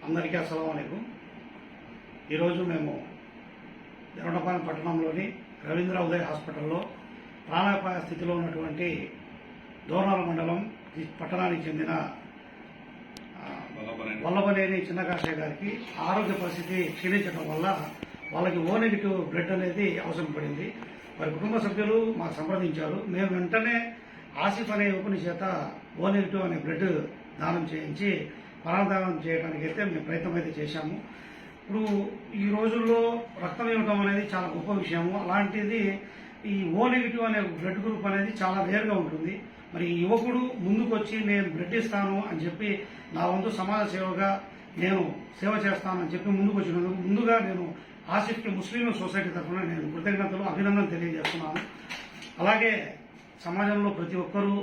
అందరికీ అస్సలాము అలైకుం. ఈరోజు మేము దేవనపాలెం పట్టణంలోని రవీంద్ర ఉదయ్ హాస్పిటల్లో ప్రాణాపాయ స్థితిలో ఉన్నటువంటి దోర్నాల మండలం పట్టణానికి చెందిన వల్లభనేని చిన్నకాశయ్య గారికి ఆరోగ్య పరిస్థితి క్షీణించడం వల్ల వాళ్ళకి ఓ నెగిటివ్ బ్లడ్ అనేది అవసరం పడింది. వారి కుటుంబ సభ్యులు మాకు సంప్రదించారు. మేము వెంటనే ఆసిఫ్ అనే యువకుని చేత ఓ నెగిటివ్ అనే బ్లడ్ దానం చేయించి ప్రాణదానం చేయడానికి అయితే మేము ప్రయత్నం అయితే చేశాము. ఇప్పుడు ఈ రోజుల్లో రక్తం ఇవ్వడం అనేది చాలా గొప్ప విషయము. అలాంటిది ఈ ఓ నెగిటివ్ అనే బ్లడ్ గ్రూప్ అనేది చాలా రేర్గా ఉంటుంది. మరి ఈ యువకుడు ముందుకు వచ్చి నేను బ్లడ్ ఇస్తాను అని చెప్పి నా వంతు సమాజ సేవగా నేను సేవ చేస్తానని చెప్పి ముందుకు వచ్చినందుకు ముందుగా నేను ఆసిఫ్కి ముస్లిం సొసైటీ తరఫున నేను కృతజ్ఞతలు అభినందనలు తెలియజేస్తున్నాను. అలాగే సమాజంలో ప్రతి ఒక్కరూ